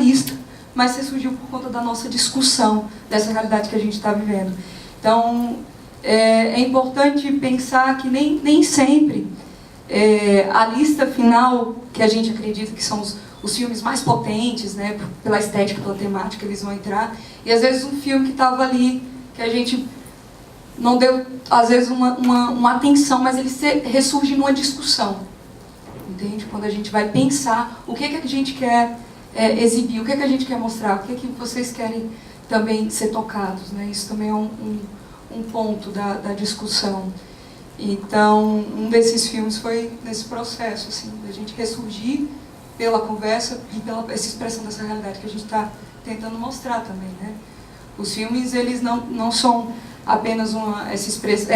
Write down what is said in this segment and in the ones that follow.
realista, mas ressurgiu por conta da nossa discussão dessa realidade que a gente está vivendo. Então, é importante pensar que nem sempre a lista final, que a gente acredita que são os filmes mais potentes, né, pela estética, pela temática, eles vão entrar, e às vezes um filme que estava ali, que a gente não deu, às vezes, uma atenção, mas ele ressurge numa discussão, entende? Quando a gente vai pensar o que a gente quer exibir, o que a gente quer mostrar, o que vocês querem também ser tocados, né? Isso também é um ponto da discussão. Então, um desses filmes foi nesse processo, assim, da gente ressurgir pela conversa e pela essa expressão dessa realidade que a gente está tentando mostrar também, né? Os filmes, eles não são apenas essa expressão,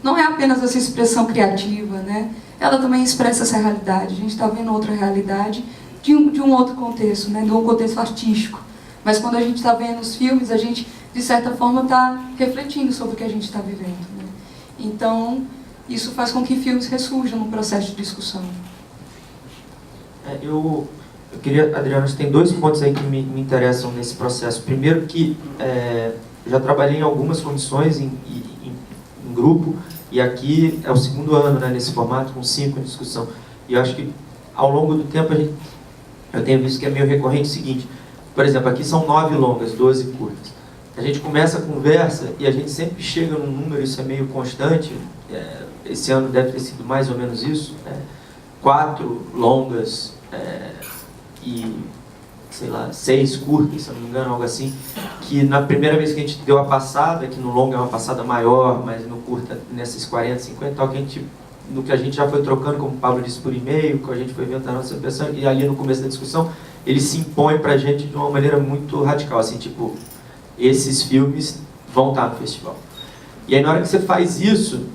não é apenas essa expressão criativa, né? Ela também expressa essa realidade. A gente está vendo outra realidade de um outro contexto, né? De um contexto artístico. Mas quando a gente está vendo os filmes, a gente, de certa forma, está refletindo sobre o que a gente está vivendo, né? Então, isso faz com que filmes ressurjam no processo de discussão. Eu queria, Adriana, tem dois pontos aí que me interessam nesse processo. Primeiro que já trabalhei em algumas condições em grupo, e aqui é o segundo ano, né, nesse formato, com 5 em discussão. E eu acho que, ao longo do tempo, eu tenho visto que é meio recorrente o seguinte: por exemplo, aqui são 9 longas, 12 curtas. A gente começa a conversa e a gente sempre chega num número, isso é meio constante, esse ano deve ter sido mais ou menos isso, 4 longas e, sei lá, 6 curtas, se eu não me engano, algo assim, que na primeira vez que a gente deu a passada, que no longa é uma passada maior, mas no curta, nesses 40, 50, tal, no que a gente já foi trocando, como o Pablo disse, por e-mail, que a gente foi vendo a nossa impressão, e ali no começo da discussão, ele se impõe pra gente de uma maneira muito radical, assim, tipo, esses filmes vão estar no festival. E aí, na hora que você faz isso,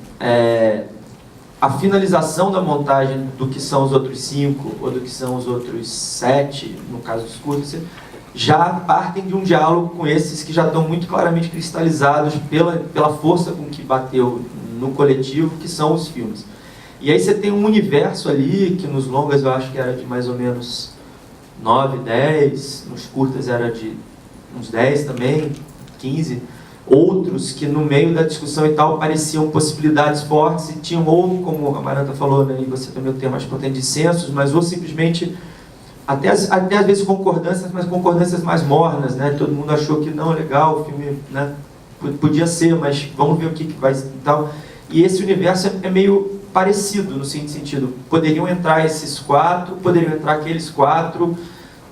a finalização da montagem do que são os outros 5, ou do que são os outros 7, no caso dos cursos, já partem de um diálogo com esses que já estão muito claramente cristalizados pela força com que bateu no coletivo, que são os filmes. E aí você tem um universo ali, que nos longas eu acho que era de mais ou menos 9, 10, nos curtas era de uns 10 também, 15, outros que no meio da discussão e tal pareciam possibilidades fortes e tinham, ou como a Maranta falou, né, e você também tem mais potente dissensos, mas ou simplesmente até às vezes concordâncias, mas concordâncias mais mornas, né? Todo mundo achou que não, legal, o filme, né, podia ser, mas vamos ver o que vai e tal. E esse universo é meio parecido no seguinte sentido: poderiam entrar esses 4, poderiam entrar aqueles 4.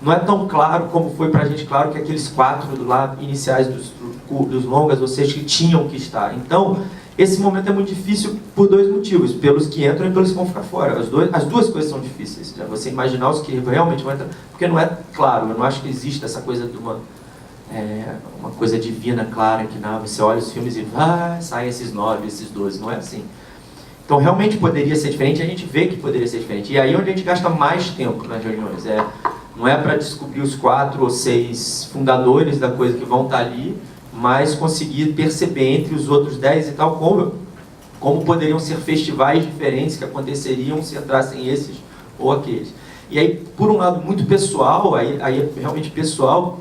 Não é tão claro como foi pra gente claro que aqueles 4 do lado iniciais dos longas, ou seja, que tinham que estar. Então, esse momento é muito difícil por 2 motivos: pelos que entram e pelos que vão ficar fora. As duas coisas são difíceis. Já você imaginar os que realmente vão entrar, porque não é claro. Eu não acho que existe essa coisa de uma coisa divina, clara, que não, você olha os filmes e saem esses 9, esses 12. Não é assim. Então, realmente poderia ser diferente, a gente vê que poderia ser diferente. E aí é onde a gente gasta mais tempo nas reuniões. Não é para descobrir os 4 ou 6 fundadores da coisa que vão estar ali, mas conseguir perceber entre os outros 10 e tal como poderiam ser festivais diferentes que aconteceriam se entrassem esses ou aqueles. E aí, por um lado muito pessoal, aí é realmente pessoal,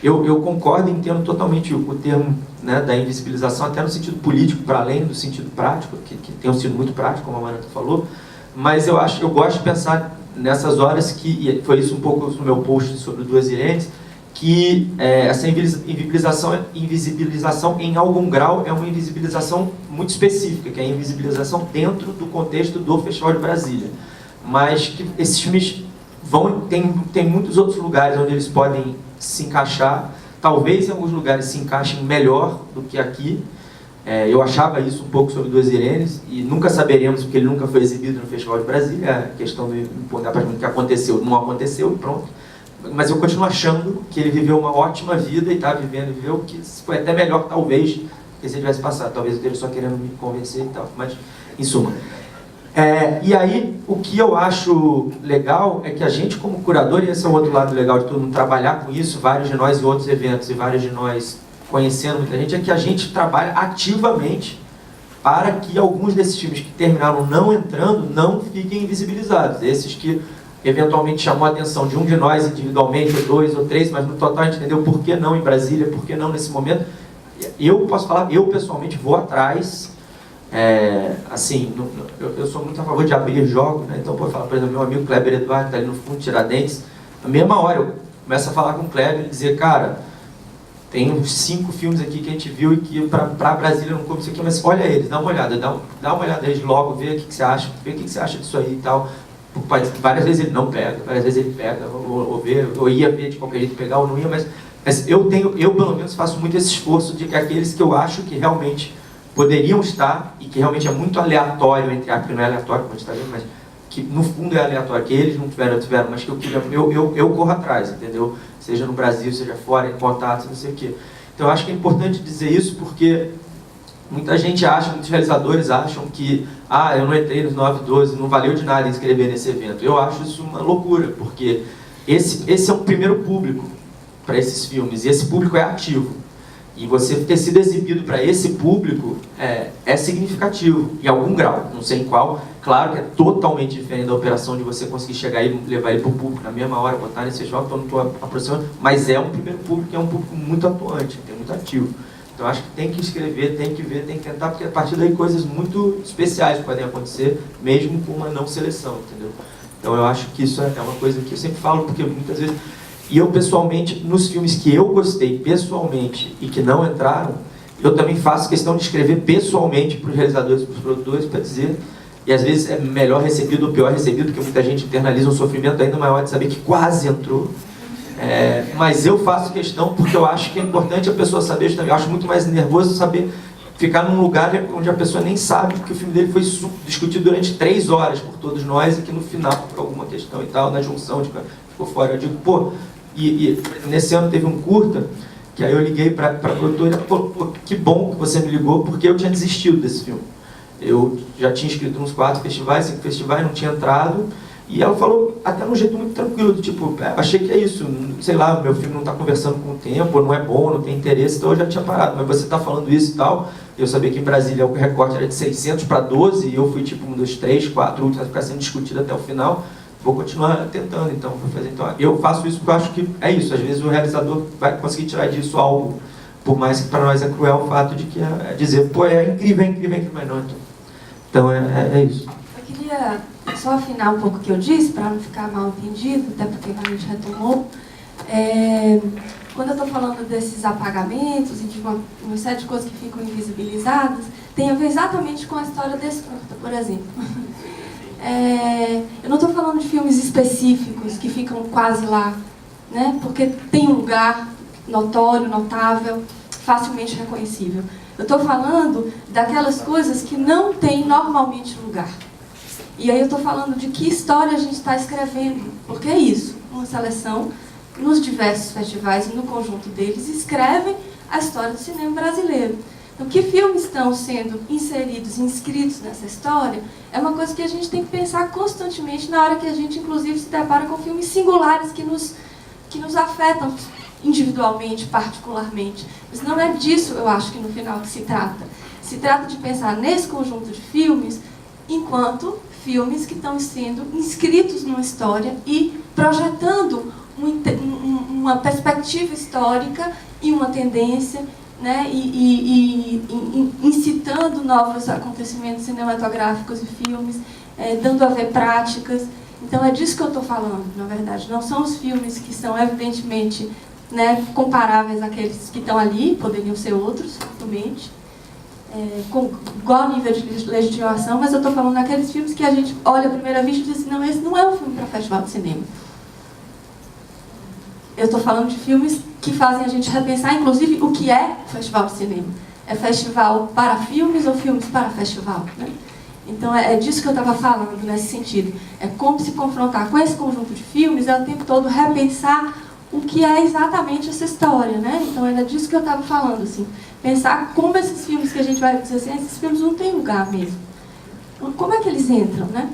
eu concordo e entendo totalmente o termo, né, da invisibilização, até no sentido político, para além do sentido prático, que tem um sentido muito prático, como a Maranta falou, mas eu gosto de pensar nessas horas e foi isso um pouco no meu post sobre Duas Irenes, que essa invisibilização em algum grau é uma invisibilização muito específica, que é a invisibilização dentro do contexto do Festival de Brasília. Mas que esses filmes tem muitos outros lugares onde eles podem se encaixar, talvez em alguns lugares se encaixem melhor do que aqui. Eu achava isso um pouco sobre Duas Irenes, e nunca saberemos porque ele nunca foi exibido no Festival de Brasília. A questão do que aconteceu, não aconteceu e pronto. Mas eu continuo achando que ele viveu uma ótima vida e está viveu que foi até melhor, talvez, que se ele tivesse passado. Talvez eu esteja só querendo me convencer e tal, mas, em suma. E aí, o que eu acho legal é que a gente, como curador, e esse é o outro lado legal de todo mundo trabalhar com isso, vários de nós em outros eventos e vários de nós conhecendo muita gente, é que a gente trabalha ativamente para que alguns desses filmes que terminaram não entrando não fiquem invisibilizados. Esses que eventualmente chamou a atenção de um de nós individualmente, ou 2 ou 3, mas no total a gente entendeu por que não em Brasília, por que não nesse momento. Eu posso falar, eu pessoalmente vou atrás, assim, eu sou muito a favor de abrir jogos, né? Então, pode falar, por exemplo, meu amigo Kleber Eduardo, que está ali no fundo de Tiradentes, na mesma hora eu começo a falar com o Kleber e dizer, cara, tem uns 5 filmes aqui que a gente viu e que para Brasília não come isso aqui, mas olha eles, dá uma olhada, dá uma olhada eles logo, vê o que você acha, vê o que você acha disso aí e tal. Várias vezes ele não pega, várias vezes ele pega, ou ia ver de qualquer jeito pegar ou não ia, mas eu pelo menos faço muito esse esforço de que aqueles que eu acho que realmente poderiam estar, e que realmente é muito aleatório, entre aspas, que não é aleatório, como a gente está vendo, mas que no fundo é aleatório, que eles não tiveram, mas que eu corro atrás, entendeu? Seja no Brasil, seja fora, em contatos, não sei o quê. Então eu acho que é importante dizer isso, porque muita gente acha, muitos realizadores acham que eu não entrei nos 9/12, não valeu de nada inscrever nesse evento. Eu acho isso uma loucura, porque esse é um primeiro público para esses filmes, e esse público é ativo. E você ter sido exibido para esse público é significativo, em algum grau, não sei em qual. Claro que é totalmente diferente da operação de você conseguir chegar e levar ele para o público na mesma hora, botar nesse festival, então não estou aproximando, mas é um primeiro público, é um público muito atuante, é muito ativo. Então acho que tem que escrever, tem que ver, tem que tentar, porque a partir daí coisas muito especiais podem acontecer, mesmo com uma não seleção, entendeu? Então eu acho que isso é uma coisa que eu sempre falo, porque muitas vezes... E eu, pessoalmente, nos filmes que eu gostei pessoalmente e que não entraram, eu também faço questão de escrever pessoalmente para os realizadores e para os produtores, para dizer, e às vezes é melhor recebido ou pior recebido, porque muita gente internaliza um sofrimento ainda maior de saber que quase entrou. Mas eu faço questão porque eu acho que é importante a pessoa saber, eu acho muito mais nervoso saber ficar num lugar onde a pessoa nem sabe que o filme dele foi discutido durante 3 horas por todos nós e que no final, por alguma questão e tal, na junção, ficou fora. Eu digo, pô, e nesse ano teve um curta, que aí eu liguei para a produtora e ela falou, pô, que bom que você me ligou, porque eu tinha desistido desse filme. Eu já tinha inscrito uns 4 festivais, 5 festivais, não tinha entrado, e ela falou até num jeito muito tranquilo, tipo, achei que é isso, sei lá, meu filme não está conversando com o tempo, não é bom, não tem interesse, então eu já tinha parado, mas você está falando isso e tal. Eu sabia que em Brasília o recorte era de 600 para 12, e eu fui tipo um dos 3, 4 últimos a ficar sendo discutido até o final. Vou continuar tentando, então, vou fazer. Então, eu faço isso porque eu acho que é isso. Às vezes o realizador vai conseguir tirar disso algo, por mais que para nós é cruel o fato de que dizer, pô, é incrível, mas não. Então é isso. Eu queria só afinar um pouco o que eu disse, para não ficar mal entendido, até porque a gente retomou. Quando eu estou falando desses apagamentos e de uma série de coisas que ficam invisibilizadas, tem a ver exatamente com a história desse curta, por exemplo. Eu não estou falando de filmes específicos que ficam quase lá, né? Porque tem um lugar notório, notável, facilmente reconhecível. Eu estou falando daquelas coisas que não tem normalmente lugar. E aí eu estou falando de que história a gente está escrevendo, porque é isso, uma seleção nos diversos festivais e no conjunto deles escrevem a história do cinema brasileiro. Então, que filmes estão sendo inseridos, inscritos nessa história, é uma coisa que a gente tem que pensar constantemente na hora que a gente, inclusive, se depara com filmes singulares que nos afetam individualmente, particularmente. Mas não é disso, eu acho, que no final que se trata. Se trata de pensar nesse conjunto de filmes enquanto filmes que estão sendo inscritos numa história e projetando uma perspectiva histórica e uma tendência, né, e incitando novos acontecimentos cinematográficos e filmes, dando a ver práticas. Então é disso que eu estou falando, na verdade. Não são os filmes que são evidentemente, né, comparáveis àqueles que estão ali, poderiam ser outros, facilmente, com igual nível de legitimação, mas eu estou falando daqueles filmes que a gente olha à primeira vista e diz assim, não, esse não é um filme para festival de cinema. Eu estou falando de filmes que fazem a gente repensar, inclusive, o que é festival de cinema. É festival para filmes ou filmes para festival, né? Então, é disso que eu estava falando, nesse sentido. É como se confrontar com esse conjunto de filmes, o tempo todo repensar o que é exatamente essa história, né? Então, era disso que eu estava falando, assim. Pensar como esses filmes que a gente vai dizer assim, esses filmes não têm lugar mesmo. Como é que eles entram, né?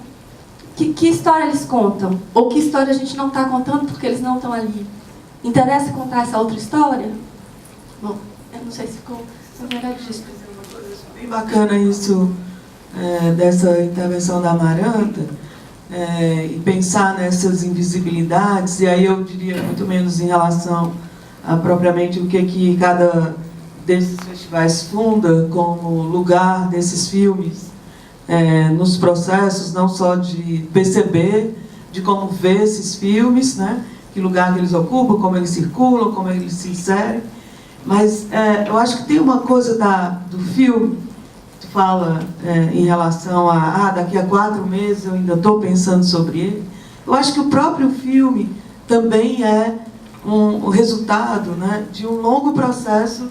Que história eles contam? Ou que história a gente não está contando porque eles não estão ali? Interessa contar essa outra história? Bom, eu não sei se ficou disso. Bem bacana isso, dessa intervenção da Amaranta, e pensar nessas invisibilidades, e aí eu diria muito menos em relação a propriamente o que cada desses festivais funda como lugar desses filmes nos processos, não só de perceber, de como ver esses filmes, né? Que lugar que eles ocupam, como eles circulam, como eles se inserem. Mas eu acho que tem uma coisa do filme, tu fala em relação a daqui a 4 meses eu ainda estou pensando sobre ele. Eu acho que o próprio filme também é um resultado, né, de um longo processo